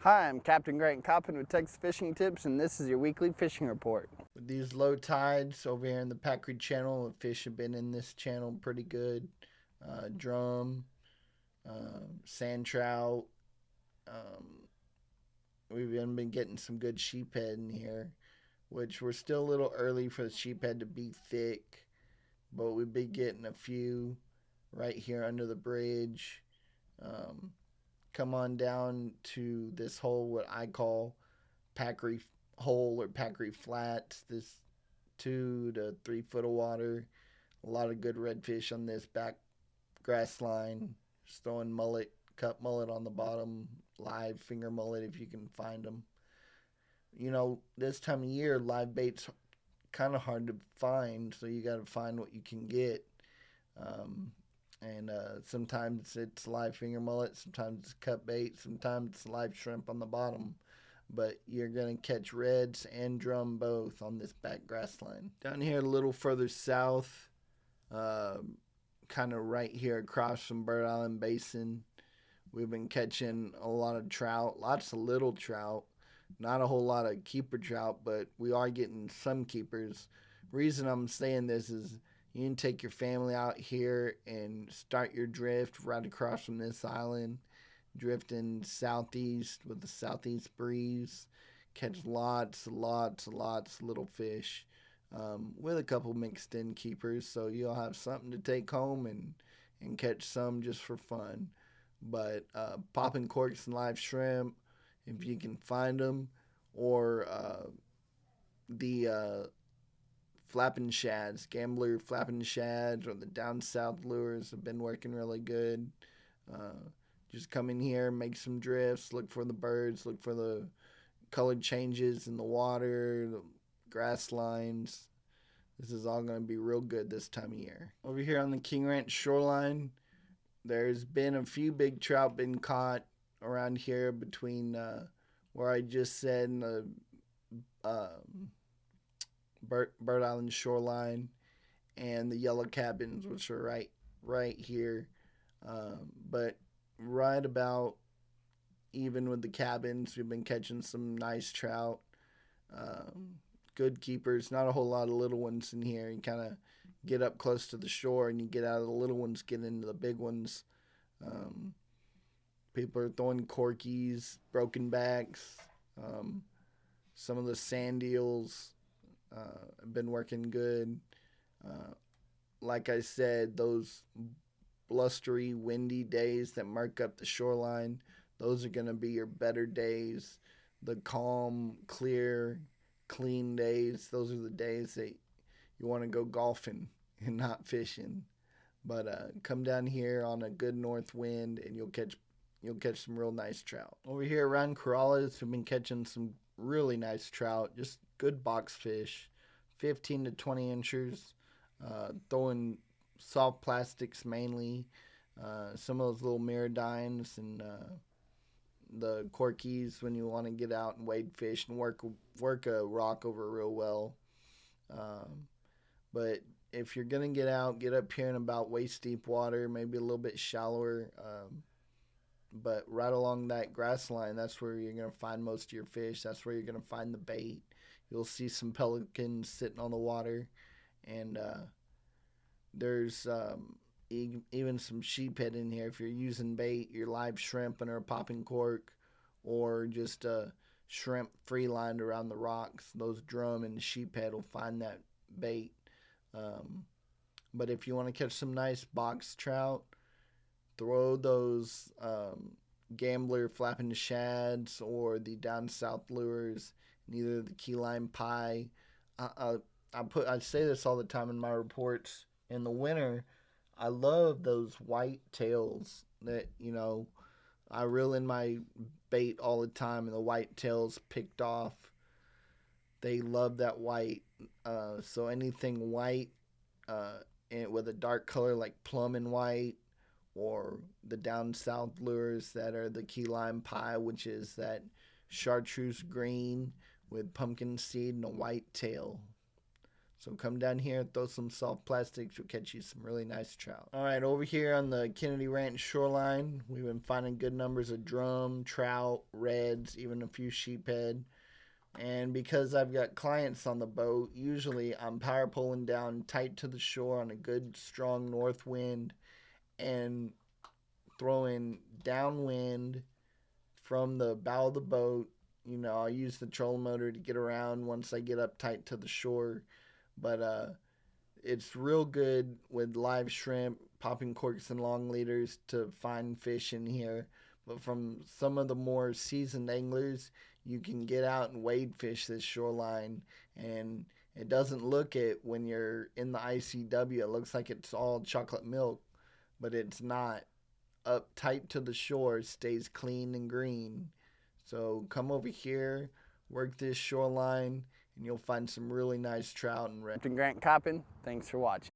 Hi, I'm Captain Grant Coppin with Texas Fishing Tips, and this is your weekly fishing report. With these low tides over here in the Packery Channel, the fish have been in this channel pretty good. Drum, sand trout. Um, we've even been getting some good sheephead in here, which we're still a little early for the sheephead to be thick, but we've been getting a few right here under the bridge. Um, Come on down to this hole, what I call Packery hole or Packery flats. This 2 to 3 foot of water. A lot of good redfish on this back grass line. Just throwing mullet, cut mullet on the bottom, live finger mullet if you can find them. You know, this time of year, live bait's kind of hard to find, so you got to find what you can get. Um, and sometimes it's live finger mullet, sometimes it's cut bait, sometimes it's live shrimp on the bottom. But you're going to catch reds and drum both on this back grass line. Down here a little further south, uh, kind of right here across from Island Basin, we've been catching a lot of trout, lots of little trout. Not a whole lot of keeper trout, but we are getting some keepers. Reason I'm saying this is you can take your family out here and start your drift right across from this island, drifting southeast with the southeast breeze. Catch lots of little fish with a couple mixed in keepers, so you'll have something to take home and catch some just for fun. But popping corks and live shrimp, if you can find them, or the flapping shads, gambler flapping shads, or the down south lures have been working really good. Uh, just come in here, make some drifts, look for the birds, look for the color changes in the water, the grass lines. This is all going to be real good this time of year. Over here on the King Ranch shoreline, there's been a few big trout been caught around here between where I just said and the Bird Island shoreline and the yellow cabins, which are right here. But right about even with the cabins, we've been catching some nice trout. Um, Good keepers. Not a whole lot of little ones in here. You kind of get up close to the shore and you get out of the little ones, get into the big ones. Um, People are throwing corkies, broken backs. Um, some of the sand eels have been working good. Uh, like I said, those blustery, windy days that mark up the shoreline, those are going to be your better days. The calm, clear, clean days, those are the days that you want to go golfing and not fishing. But come down here on a good north wind, and you'll catch some real nice trout. Over here around Corrales, we've been catching some really nice trout, just good box fish, 15 to 20 inches, throwing soft plastics mainly, some of those little mirrodines and the corkies when you want to get out and wade fish and work a rock over real well. Um, but if you're gonna get out, get up here in about waist deep water, maybe a little bit shallower. But right along that grass line, that's where you're gonna find most of your fish. That's where you're gonna find the bait. You'll see some pelicans sitting on the water, and there's even some sheephead in here. If you're using bait, your live shrimp and or a popping cork, or just a shrimp free lined around the rocks, those drum and sheephead will find that bait. Um, but if you want to catch some nice box trout, throw those gambler flapping shads or the down south lures, and either the key lime pie. I, I, I say this all the time in my reports. In the winter, I love those white tails that I reel in my bait all the time, and the white tails picked off. They love that white. So anything white and with a dark color like plum and white, or the down south lures that are the key lime pie, which is that chartreuse green with pumpkin seed and a white tail. So come down here, throw some soft plastics, you'll catch you some really nice trout. All right, over here on the Kennedy Ranch shoreline, we've been finding good numbers of drum, trout, reds, even a few sheephead. And because I've got clients on the boat, usually I'm power pulling down tight to the shore on a good strong north wind and throwing downwind from the bow of the boat. You know, I'll use the trolling motor to get around once I get up tight to the shore. But it's real good with live shrimp, popping corks and long leaders to find fish in here. But from some of the more seasoned anglers, you can get out and wade fish this shoreline, and it doesn't look it when you're in the ICW. It looks like it's all chocolate milk, but it's not. Up tight to the shore, stays clean and green. So come over here, work this shoreline, and you'll find some really nice trout and red. Captain Grant Coppin, thanks for watching.